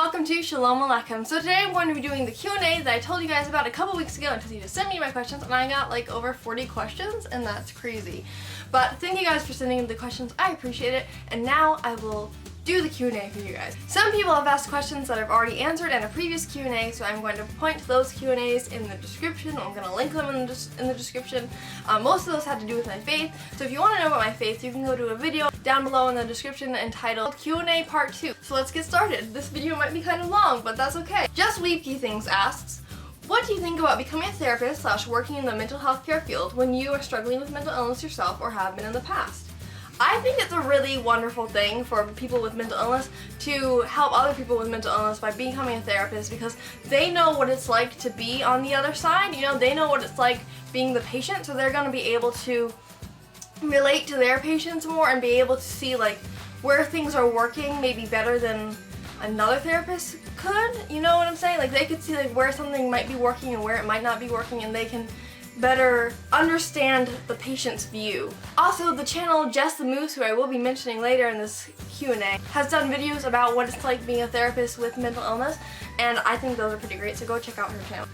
welcome to Shalom Aleichem. So today I'm going to be doing the Q&A that I told you guys about a couple weeks ago until you just sent me my questions, and I got like over 40 questions, and that's crazy. But thank you guys for sending in the questions, I appreciate it, and now I will do the Q&A for you guys. Some people have asked questions that I've already answered in a previous Q&A, so I'm going to point to those Q&As in the description. I'm going to link them in the description. Most of those had to do with my faith, so if you want to know about my faith, you can go to a video down below in the description entitled Q&A Part 2. So let's get started. This video might be kind of long, but that's okay. Just Weepy Things asks, what do you think about becoming a therapist / working in the mental health care field when you are struggling with mental illness yourself or have been in the past? I think it's a really wonderful thing for people with mental illness to help other people with mental illness by becoming a therapist, because they know what it's like to be on the other side. You know, they know what it's like being the patient, so they're going to be able to relate to their patients more and be able to see like where things are working maybe better than another therapist could. You know what I'm saying? Like they could see like where something might be working and where it might not be working, and they can better understand the patient's view. Also, the channel Jess the Moose, who I will be mentioning later in this Q&A, has done videos about what it's like being a therapist with mental illness, and I think those are pretty great, so go check out her channel.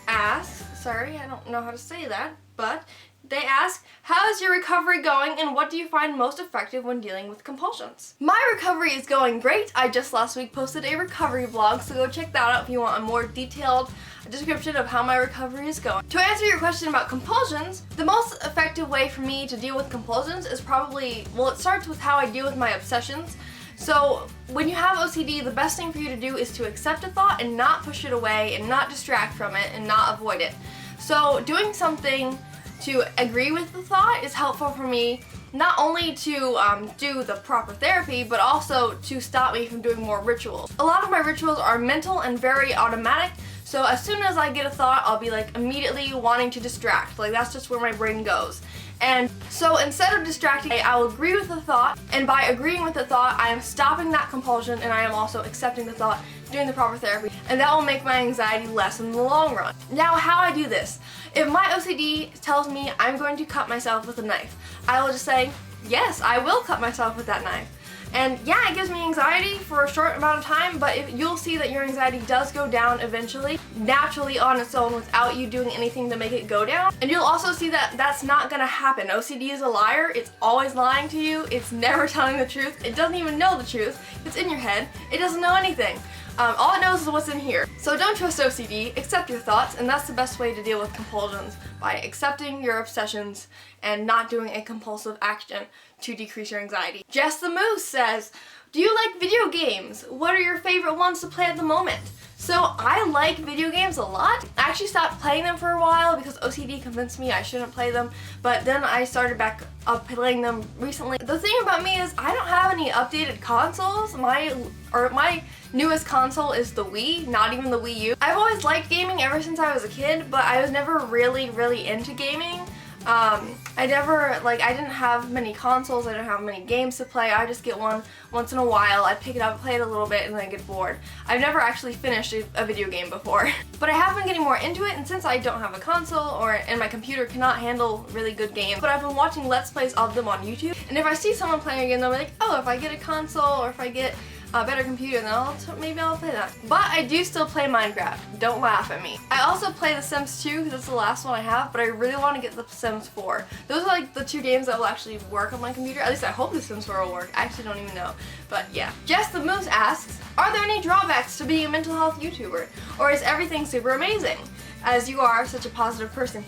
asks, sorry, I don't know how to say that, but they ask, how is your recovery going and what do you find most effective when dealing with compulsions? My recovery is going great. I just last week posted a recovery vlog, so go check that out if you want a more detailed description of how my recovery is going. To answer your question about compulsions, the most effective way for me to deal with compulsions is probably, well, it starts with how I deal with my obsessions. So when you have OCD, the best thing for you to do is to accept a thought and not push it away and not distract from it and not avoid it. So doing something to agree with the thought is helpful for me, not only to do the proper therapy, but also to stop me from doing more rituals. A lot of my rituals are mental and very automatic, so as soon as I get a thought, I'll be like immediately wanting to distract. Like that's just where my brain goes. And so instead of distracting, I will agree with the thought, and by agreeing with the thought, I am stopping that compulsion, and I am also accepting the thought, doing the proper therapy, and that will make my anxiety less in the long run. Now, how I do this. If my OCD tells me I'm going to cut myself with a knife, I will just say, yes, I will cut myself with that knife. And yeah, it gives me anxiety for a short amount of time, but you'll see that your anxiety does go down eventually, naturally on its own, without you doing anything to make it go down. And you'll also see that that's not gonna happen. OCD is a liar. It's always lying to you. It's never telling the truth. It doesn't even know the truth. It's in your head. It doesn't know anything. All it knows is what's in here. So don't trust OCD, accept your thoughts, and that's the best way to deal with compulsions, by accepting your obsessions and not doing a compulsive action to decrease your anxiety. Jess the Moose says, do you like video games? What are your favorite ones to play at the moment? So I like video games a lot. I actually stopped playing them for a while because OCD convinced me I shouldn't play them, but then I started back up playing them recently. The thing about me is I don't have any updated consoles. My newest console is the Wii, not even the Wii U. I've always liked gaming ever since I was a kid, but I was never really into gaming. I didn't have many consoles, I didn't have many games to play. I just get one once in a while. I'd pick it up, play it a little bit, and then I get bored. I've never actually finished a video game before. But I have been getting more into it, and since I don't have a console and my computer cannot handle really good games, but I've been watching Let's Plays of them on YouTube, and if I see someone playing a game, they'll be like, oh, if I get a console or if I get a better computer, then maybe I'll play that. But I do still play Minecraft. Don't laugh at me. I also play The Sims 2 because it's the last one I have, but I really want to get The Sims 4. Those are like the two games that will actually work on my computer. At least I hope The Sims 4 will work. I actually don't even know. But yeah. Jess the Moose asks, are there any drawbacks to being a mental health YouTuber? Or is everything super amazing, as you are such a positive person?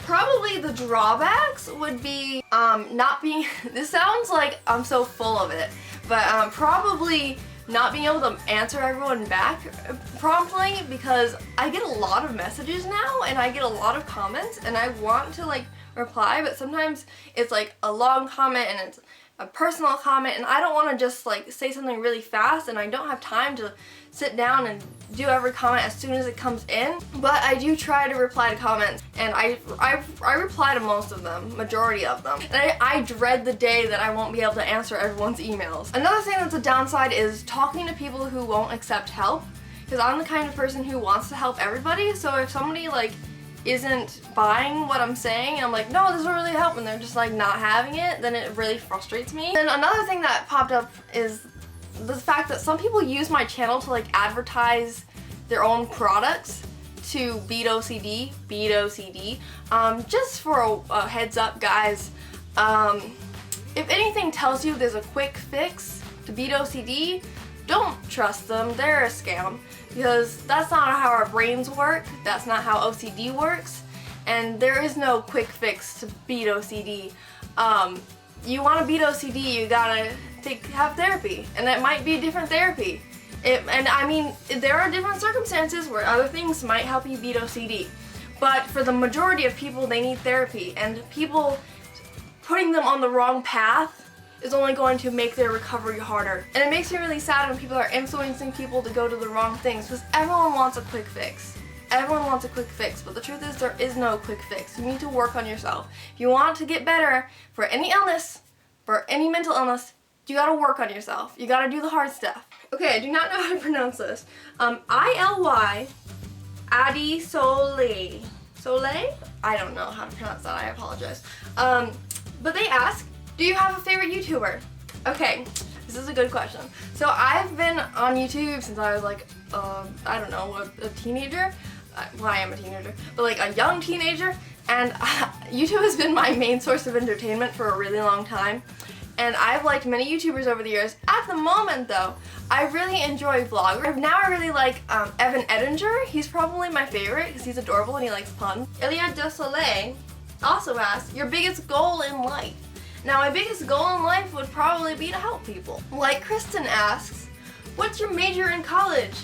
Probably the drawbacks would be not being, this sounds like I'm so full of it, but probably not being able to answer everyone back promptly, because I get a lot of messages now and I get a lot of comments and I want to like reply, but sometimes it's like a long comment and it's a personal comment, and I don't want to just like say something really fast, and I don't have time to sit down and do every comment as soon as it comes in. But I do try to reply to comments, and I reply to most of them, majority of them. And I dread the day that I won't be able to answer everyone's emails. Another thing that's a downside is talking to people who won't accept help, because I'm the kind of person who wants to help everybody. So if somebody like isn't buying what I'm saying, and I'm like, no, this will really help, and they're just like not having it, then it really frustrates me. And another thing that popped up is the fact that some people use my channel to like advertise their own products to beat OCD. Just for a heads up, guys, if anything tells you there's a quick fix to beat OCD, don't trust them. They're a scam, because that's not how our brains work, that's not how OCD works, and there is no quick fix to beat OCD. You want to beat OCD, you gotta have therapy, and it might be different therapy. And I mean, there are different circumstances where other things might help you beat OCD, but for the majority of people, they need therapy, and people putting them on the wrong path is only going to make their recovery harder. And it makes me really sad when people are influencing people to go to the wrong things, because everyone wants a quick fix. Everyone wants a quick fix, but the truth is there is no quick fix. You need to work on yourself. If you want to get better for any illness, for any mental illness, you gotta work on yourself. You gotta do the hard stuff. Okay, I do not know how to pronounce this. I-L-Y Adisole. Soleil? I don't know how to pronounce that, I apologize. But they ask, do you have a favorite YouTuber? Okay, this is a good question. So I've been on YouTube since I was like, I don't know, a teenager. Well, I am a teenager, but like a young teenager. And YouTube has been my main source of entertainment for a really long time. And I've liked many YouTubers over the years. At the moment though, I really enjoy vloggers. Now I really like Evan Edinger. He's probably my favorite because he's adorable and he likes puns. Elia de Soleil also asks, your biggest goal in life? Now my biggest goal in life would probably be to help people. Like Kristen asks, what's your major in college?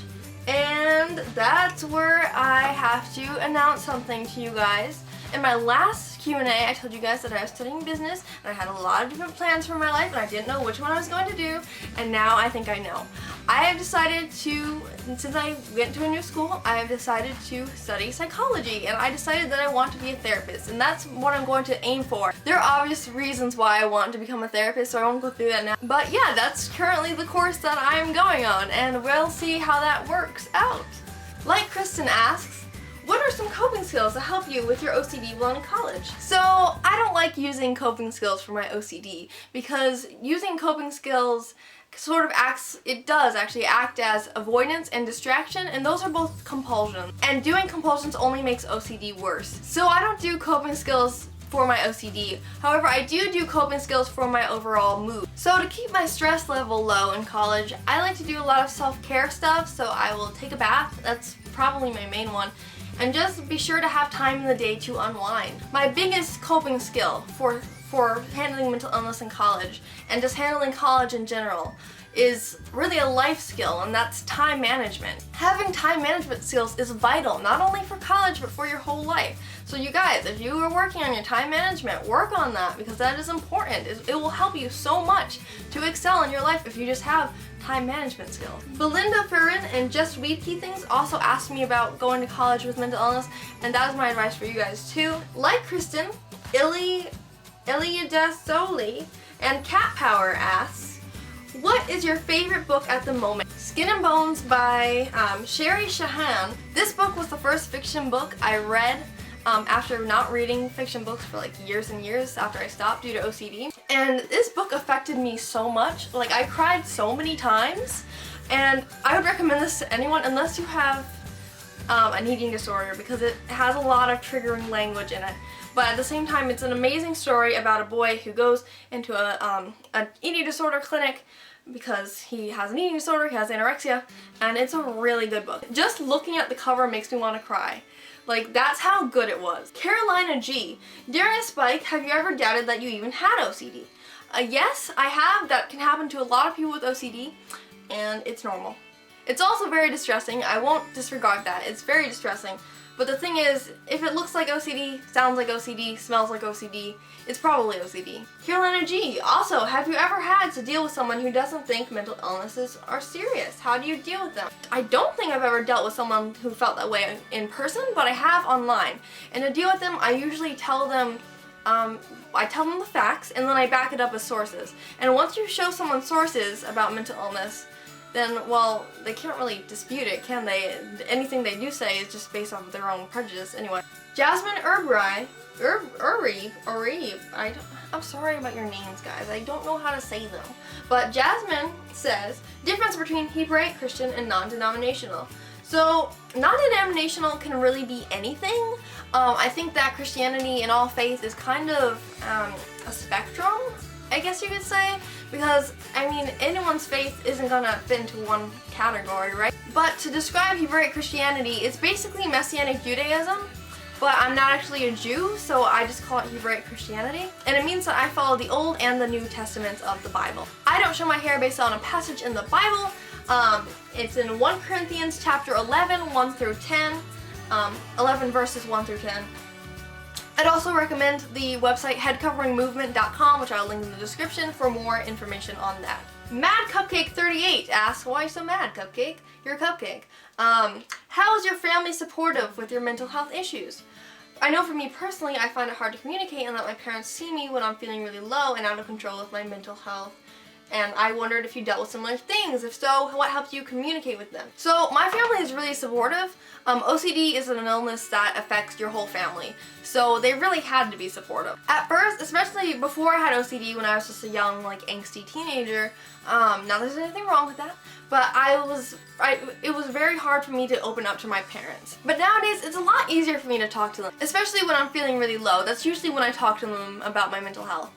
And that's where I have to announce something to you guys. In my last Q&A, I told you guys that I was studying business, and I had a lot of different plans for my life, and I didn't know which one I was going to do, and now I think I know. I have decided to, since I went to a new school, I have decided to study psychology, and I decided that I want to be a therapist, and that's what I'm going to aim for. There are obvious reasons why I want to become a therapist, so I won't go through that now. But yeah, that's currently the course that I'm going on, and we'll see how that works out. Like Kristen asks, what are some coping skills to help you with your OCD while in college? So I don't like using coping skills for my OCD because using coping skills sort of does actually act as avoidance and distraction, and those are both compulsions. And doing compulsions only makes OCD worse. So I don't do coping skills for my OCD. However, I do coping skills for my overall mood. So to keep my stress level low in college, I like to do a lot of self-care stuff. So I will take a bath, that's probably my main one, and just be sure to have time in the day to unwind. My biggest coping skill for handling mental illness in college, and just handling college in general, is really a life skill, and that's time management. Having time management skills is vital, not only for college, but for your whole life. So you guys, if you are working on your time management, work on that, because that is important. It will help you so much to excel in your life if you just have time management skills. Belinda Ferrin and Just Weed Key Things also asked me about going to college with mental illness, and that is my advice for you guys too. Like Kristen, Iliada Soli and Cat Power asks, what is your favorite book at the moment? Skin and Bones by Sherry Shahan. This book was the first fiction book I read after not reading fiction books for like years and years after I stopped due to OCD. And this book affected me so much. Like, I cried so many times, and I would recommend this to anyone unless you have an eating disorder, because it has a lot of triggering language in it. But at the same time, it's an amazing story about a boy who goes into an eating disorder clinic because he has an eating disorder, he has anorexia, and it's a really good book. Just looking at the cover makes me want to cry. Like, that's how good it was. Carolina G. During a spike, have you ever doubted that you even had OCD? Yes, I have. That can happen to a lot of people with OCD, and it's normal. It's also very distressing. I won't disregard that. It's very distressing. But the thing is, if it looks like OCD, sounds like OCD, smells like OCD, it's probably OCD. Carolina G. Also, have you ever had to deal with someone who doesn't think mental illnesses are serious? How do you deal with them? I don't think I've ever dealt with someone who felt that way in person, but I have online. And to deal with them, I usually tell them the facts, and then I back it up with sources. And once you show someone sources about mental illness, then, well, they can't really dispute it, can they? Anything they do say is just based off of their own prejudice. Anyway, Jasmine I'm sorry about your names, guys. I don't know how to say them. But Jasmine says, difference between Hebraic Christian and non-denominational. So, non-denominational can really be anything. I think that Christianity in all faith is kind of a spectrum, I guess you could say, because, I mean, anyone's faith isn't gonna fit into one category, right? But to describe Hebraic Christianity, it's basically Messianic Judaism, but I'm not actually a Jew, so I just call it Hebraic Christianity. And it means that I follow the Old and the New Testaments of the Bible. I don't show my hair based on a passage in the Bible. It's in 1 Corinthians chapter 11, 1 through 10, 11 verses 1 through 10. I'd also recommend the website headcoveringmovement.com, which I'll link in the description for more information on that. Mad Cupcake 38 asks, why are you so mad, Cupcake? You're a cupcake. How is your family supportive with your mental health issues? I know for me personally, I find it hard to communicate and let my parents see me when I'm feeling really low and out of control with my mental health. And I wondered if you dealt with similar things. If so, what helped you communicate with them? So my family is really supportive. OCD is an illness that affects your whole family. So they really had to be supportive. At first, especially before I had OCD when I was just a young, like, angsty teenager, not there's anything wrong with that, but it was very hard for me to open up to my parents. But nowadays, it's a lot easier for me to talk to them, especially when I'm feeling really low. That's usually when I talk to them about my mental health.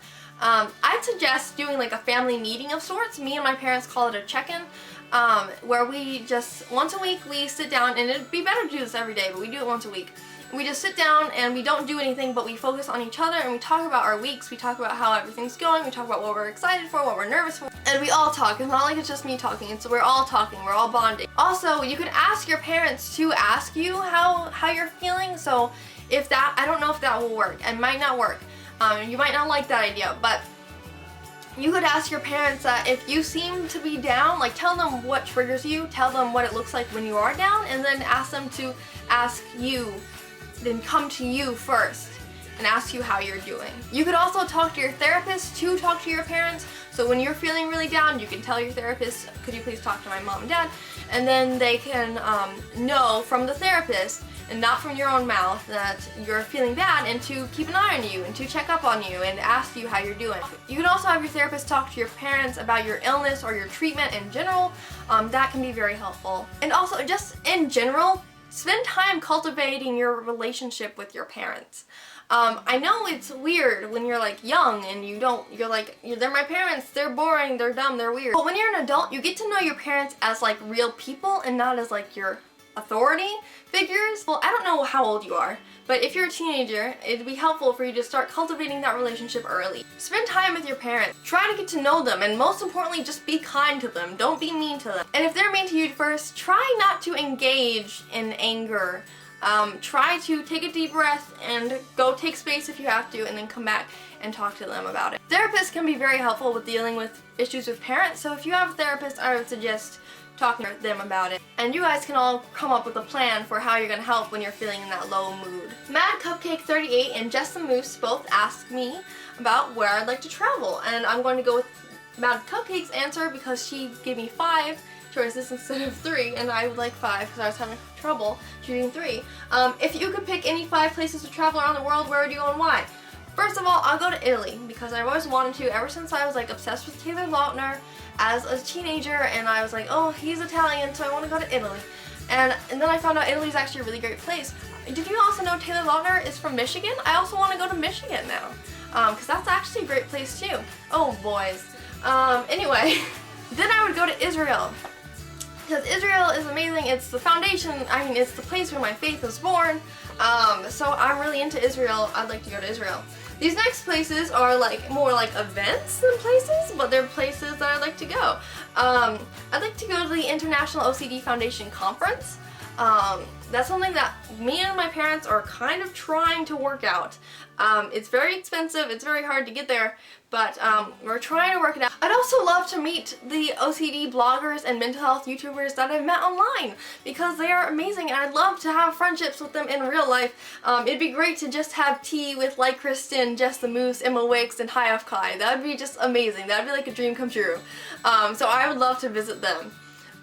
I'd suggest doing like a family meeting of sorts. Me and my parents call it a check-in, where we just, once a week, we sit down, and it'd be better to do this every day, but we do it once a week. We just sit down and we don't do anything, but we focus on each other and we talk about our weeks, we talk about how everything's going, we talk about what we're excited for, what we're nervous for, and we all talk. It's not like it's just me talking, it's we're all talking, we're all bonding. Also, you could ask your parents to ask you how you're feeling, so if that, I don't know if that will work, it might not work. You might not like that idea, but you could ask your parents that if you seem to be down, like tell them what triggers you, tell them what it looks like when you are down, and then ask them to ask you, then come to you first and ask you how you're doing. You could also talk to your therapist to talk to your parents, so when you're feeling really down, you can tell your therapist, could you please talk to my mom and dad, and then they can know from the therapist and not from your own mouth that you're feeling bad, and to keep an eye on you and to check up on you and ask you how you're doing. You can also have your therapist talk to your parents about your illness or your treatment in general. That can be very helpful. And also, just in general, spend time cultivating your relationship with your parents. I know it's weird when you're like young and you're like, they're my parents, they're boring, they're dumb, they're weird. But when you're an adult, you get to know your parents as like real people and not as like your authority figures. Well, I don't know how old you are, but if you're a teenager, it'd be helpful for you to start cultivating that relationship early. Spend time with your parents. Try to get to know them, and most importantly, just be kind to them. Don't be mean to them. And if they're mean to you first, try not to engage in anger. Try to take a deep breath and go take space if you have to, and then come back and talk to them about it. Therapists can be very helpful with dealing with issues with parents, so if you have a therapist, I would suggest talking to them about it. And you guys can all come up with a plan for how you're gonna help when you're feeling in that low mood. Mad Cupcake 38 and Jess the Moose both asked me about where I'd like to travel, and I'm going to go with Mad Cupcake's answer because she gave me 5 choices instead of 3, and I would like 5 because I was having trouble choosing 3. If you could pick any 5 places to travel around the world, where would you go and why? First of all, I'll go to Italy because I've always wanted to ever since I was like obsessed with Taylor Lautner as a teenager, and I was like, oh, he's Italian, so I want to go to Italy. And then I found out Italy's actually a really great place. Did you also know Taylor Lautner is from Michigan? I also want to go to Michigan now because that's actually a great place too. Oh, boys. Anyway, then I would go to Israel. Because Israel is amazing. It's the foundation, I mean, it's the place where my faith was born. So I'm really into Israel. I'd like to go to Israel. These next places are like more like events than places, but they're places that I'd like to go. I'd like to go to the International OCD Foundation Conference. That's something that me and my parents are kind of trying to work out. It's very expensive, it's very hard to get there, but we're trying to work it out. I'd also love to meet the OCD bloggers and mental health YouTubers that I've met online because they are amazing, and I'd love to have friendships with them in real life. It'd be great to just have tea with like Kristen, Jess the Moose, Emma Wicks, and Hayaf Kai. That would be just amazing. That would be like a dream come true. So I would love to visit them.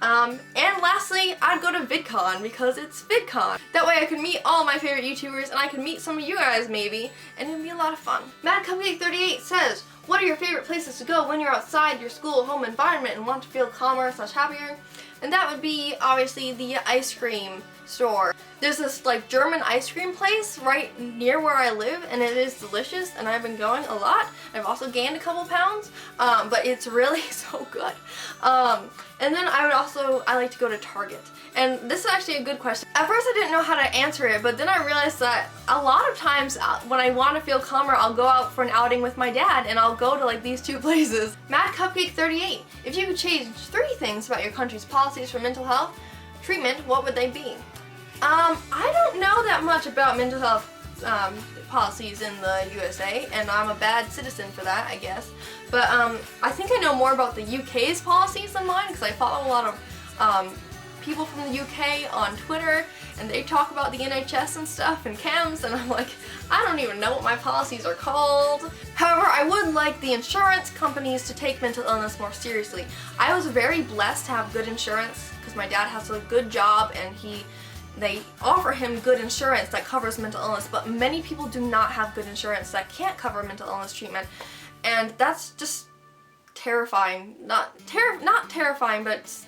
And lastly, I'd go to VidCon because it's VidCon. That way I could meet all my favorite YouTubers and I could meet some of you guys maybe, and it'd be a lot of fun. Mad Cupcake 38 says, what are your favorite places to go when you're outside your school home environment and want to feel calmer / happier? And that would be obviously the ice cream store. There's this like German ice cream place right near where I live, and it is delicious, and I've been going a lot. I've also gained a couple pounds, but it's really so good. And then I like to go to Target. And this is actually a good question. At first I didn't know how to answer it, but then I realized that a lot of times when I want to feel calmer, I'll go out for an outing with my dad and I'll go to like these two places. Mad Cupcake 38, if you could change 3 things about your country's policies for mental health treatment, what would they be? I don't know that much about mental health policies in the USA, and I'm a bad citizen for that, I guess. But I think I know more about the UK's policies than mine, because I follow a lot of people from the UK on Twitter, and they talk about the NHS and stuff and CAMS, and I'm like, I don't even know what my policies are called. However, I would like the insurance companies to take mental illness more seriously. I was very blessed to have good insurance because my dad has a good job and they offer him good insurance that covers mental illness, but many people do not have good insurance that can't cover mental illness treatment, and that's just terrifying. Not terrifying, but it's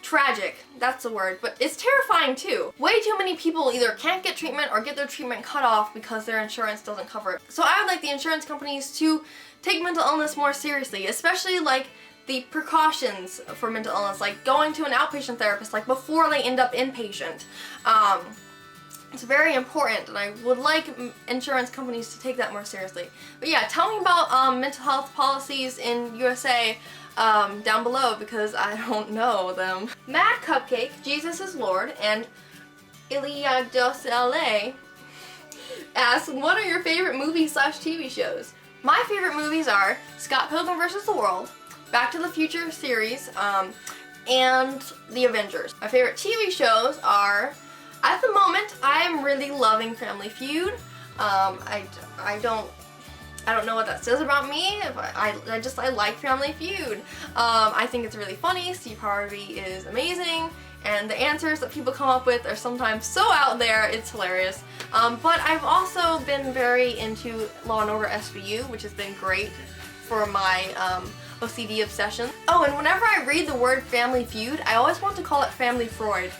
tragic. That's the word. But it's terrifying too. Way too many people either can't get treatment or get their treatment cut off because their insurance doesn't cover it. So I would like the insurance companies to take mental illness more seriously, especially like the precautions for mental illness, like going to an outpatient therapist like before they end up inpatient. It's very important, and I would like insurance companies to take that more seriously. But yeah, tell me about mental health policies in USA down below, because I don't know them. Mad Cupcake, Jesus is Lord, and Iliadosele asks, what are your favorite movies / TV shows? My favorite movies are Scott Pilgrim vs. the World, Back to the Future series, and The Avengers. My favorite TV shows are, at the moment, I am really loving Family Feud. I don't know what that says about me. I like Family Feud. I think it's really funny. Steve Harvey is amazing, and the answers that people come up with are sometimes so out there, it's hilarious. But I've also been very into Law & Order SVU, which has been great for my OCD obsession. Oh, and whenever I read the word Family Feud, I always want to call it Family Freud.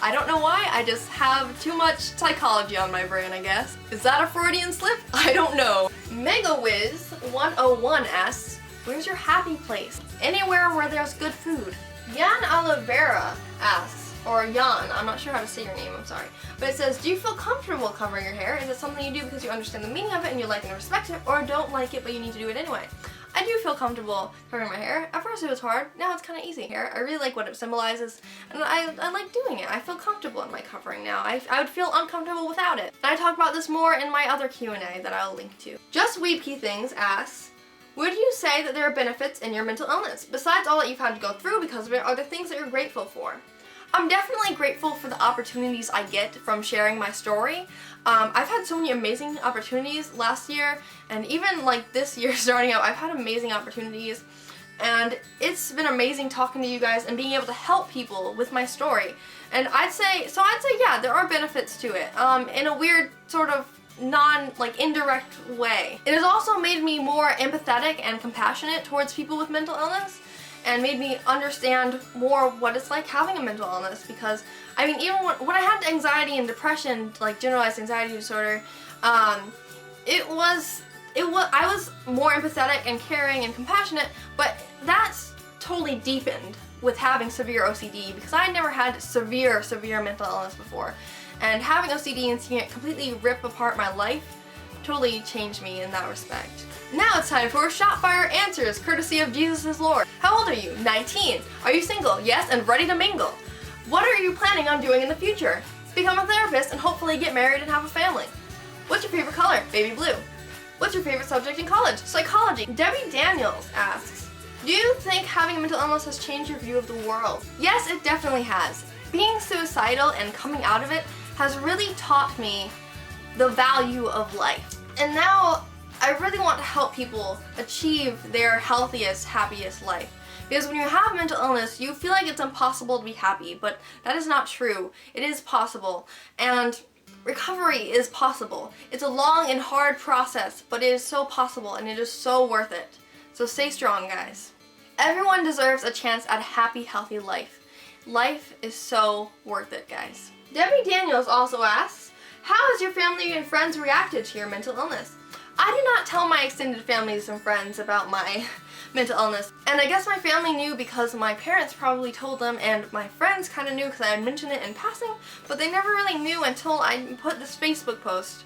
I don't know why, I just have too much psychology on my brain, I guess. Is that a Freudian slip? I don't know. MegaWiz101 asks, where's your happy place? Anywhere where there's good food. Jan Oliveira asks, or Jan, I'm not sure how to say your name, I'm sorry. But it says, do you feel comfortable covering your hair? Is it something you do because you understand the meaning of it and you like and respect it, or don't like it but you need to do it anyway? I do feel comfortable covering my hair. At first it was hard, now it's kind of easy. I really like what it symbolizes, and I like doing it. I feel comfortable in my covering now. I would feel uncomfortable without it. And I talk about this more in my other Q&A that I'll link to. Just Weepy Things asks, would you say that there are benefits in your mental illness? Besides all that you've had to go through because of it, are there things that you're grateful for? I'm definitely grateful for the opportunities I get from sharing my story. I've had so many amazing opportunities last year, and even like this year starting out, I've had amazing opportunities, and it's been amazing talking to you guys and being able to help people with my story. And I'd say yeah, there are benefits to it, in a weird sort of indirect way. It has also made me more empathetic and compassionate towards people with mental illness, and made me understand more what it's like having a mental illness, because I mean, even when I had anxiety and depression, like generalized anxiety disorder, I was more empathetic and caring and compassionate, but that's totally deepened with having severe OCD, because I never had severe mental illness before, and having OCD and seeing it completely rip apart my life totally changed me in that respect. Now it's time for Shotfire Answers, courtesy of Jesus is Lord. How old are you? 19. Are you single? Yes, and ready to mingle. What are you planning on doing in the future? Become a therapist and hopefully get married and have a family. What's your favorite color? Baby blue. What's your favorite subject in college? Psychology. Debbie Daniels asks, do you think having a mental illness has changed your view of the world? Yes, it definitely has. Being suicidal and coming out of it has really taught me the value of life. And now I really want to help people achieve their healthiest, happiest life. Because when you have mental illness, you feel like it's impossible to be happy, but that is not true. It is possible, and recovery is possible. It's a long and hard process, but it is so possible, and it is so worth it. So stay strong, guys. Everyone deserves a chance at a happy, healthy life. Life is so worth it, guys. Debbie Daniels also asks, how has your family and friends reacted to your mental illness? I did not tell my extended families and friends about my mental illness. And I guess my family knew because my parents probably told them, and my friends kind of knew because I had mentioned it in passing, but they never really knew until I put this Facebook post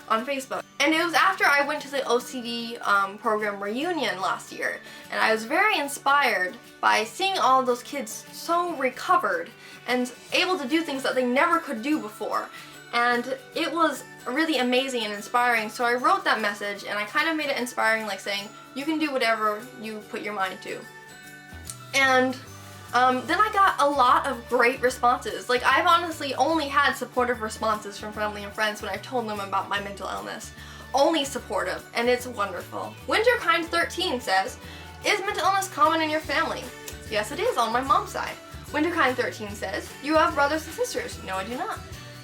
on Facebook. And it was after I went to the OCD program reunion last year, and I was very inspired by seeing all of those kids so recovered and able to do things that they never could do before. And it was really amazing and inspiring, so I wrote that message and I kind of made it inspiring, like saying, you can do whatever you put your mind to. And then I got a lot of great responses. Like, I've honestly only had supportive responses from family and friends when I told them about my mental illness. Only supportive, and it's wonderful. Winterkind13 says, is mental illness common in your family? Yes, it is on my mom's side. Winterkind13 says, you have brothers and sisters? No, I do not.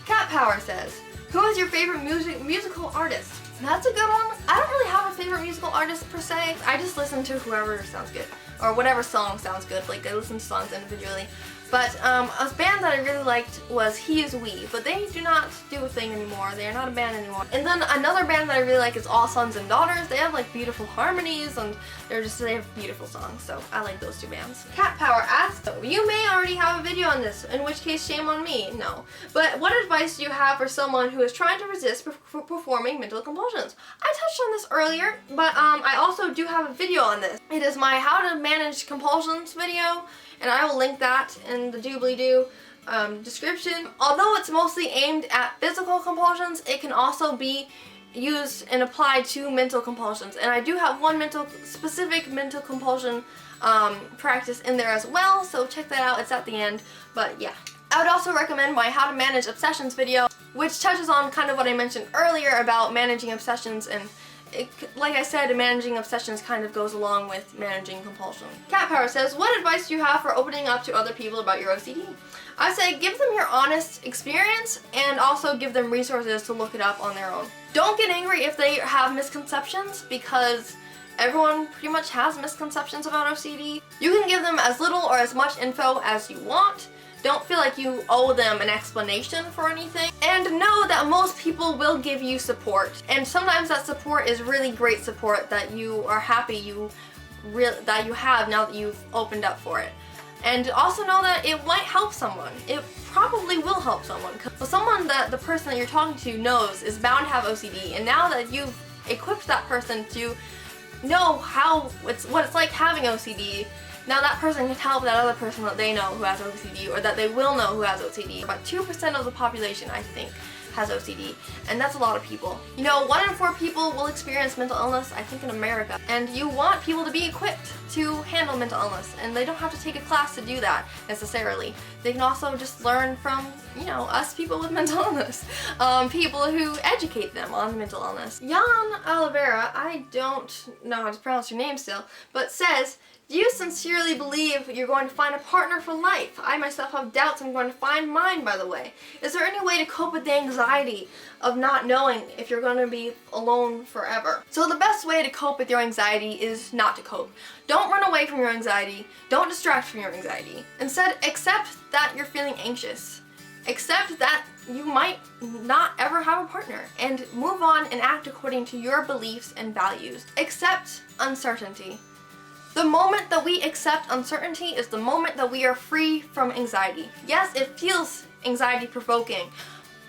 Cat Power says, who is your favorite musical artist? That's a good one. I don't really have a favorite musical artist per se. I just listen to whoever sounds good, or whatever song sounds good. Like, I listen to songs individually. But a band that I really liked was He Is We, but they do not do a thing anymore. They are not a band anymore. And then another band that I really like is All Sons and Daughters. They have like beautiful harmonies, and they have beautiful songs, so I like those two bands. Cat Power asks, you may already have a video on this, in which case shame on me. No. But what advice do you have for someone who is trying to resist performing mental compulsions? I touched on this earlier, but I also do have a video on this. It is my How to Manage Compulsions video, and I will link that in the doobly-doo description. Although it's mostly aimed at physical compulsions, it can also be used and applied to mental compulsions. And I do have one specific mental compulsion practice in there as well, so check that out. It's at the end. But yeah. I would also recommend my How to Manage Obsessions video, which touches on kind of what I mentioned earlier about managing obsessions, and like I said, managing obsessions kind of goes along with managing compulsion. Cat Power says, what advice do you have for opening up to other people about your OCD? I say give them your honest experience, and also give them resources to look it up on their own. Don't get angry if they have misconceptions, because everyone pretty much has misconceptions about OCD. You can give them as little or as much info as you want. Don't feel like you owe them an explanation for anything. And know that most people will give you support. And sometimes that support is really great support that you are happy that you have now that you've opened up for it. And also know that it might help someone. It probably will help someone. Because someone that the person that you're talking to knows is bound to have OCD. And now that you've equipped that person to know what it's like having OCD, now that person can tell that other person that they know who has OCD, or that they will know who has OCD. About 2% of the population, I think, has OCD, and that's a lot of people. You know, 1 in 4 people will experience mental illness, I think, in America. And you want people to be equipped to handle mental illness, and they don't have to take a class to do that, necessarily. They can also just learn from, you know, us people with mental illness. People who educate them on mental illness. Jan Oliveira, I don't know how to pronounce your name still, but says, do you sincerely believe you're going to find a partner for life? I myself have doubts I'm going to find mine, by the way. Is there any way to cope with the anxiety of not knowing if you're going to be alone forever? So the best way to cope with your anxiety is not to cope. Don't run away from your anxiety. Don't distract from your anxiety. Instead, accept that you're feeling anxious. Accept that you might not ever have a partner, and move on and act according to your beliefs and values. Accept uncertainty. The moment that we accept uncertainty is the moment that we are free from anxiety. Yes, it feels anxiety-provoking,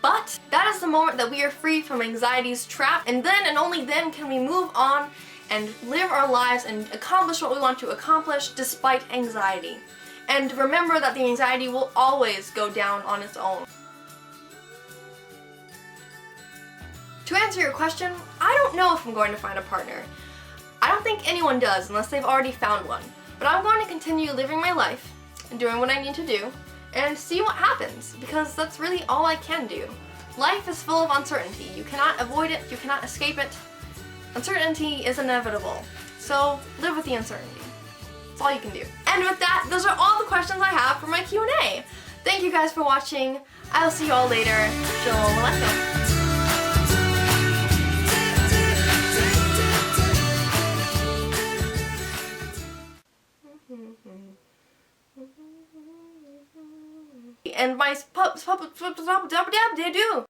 but that is the moment that we are free from anxiety's trap, and then and only then can we move on and live our lives and accomplish what we want to accomplish despite anxiety. And remember that the anxiety will always go down on its own. To answer your question, I don't know if I'm going to find a partner. I don't think anyone does unless they've already found one. But I'm going to continue living my life and doing what I need to do and see what happens, because that's really all I can do. Life is full of uncertainty. You cannot avoid it, you cannot escape it. Uncertainty is inevitable, so live with the uncertainty. That's all you can do. And with that, those are all the questions I have for my Q&A. Thank you guys for watching. I will see you all later. Shalom Aleichem. And my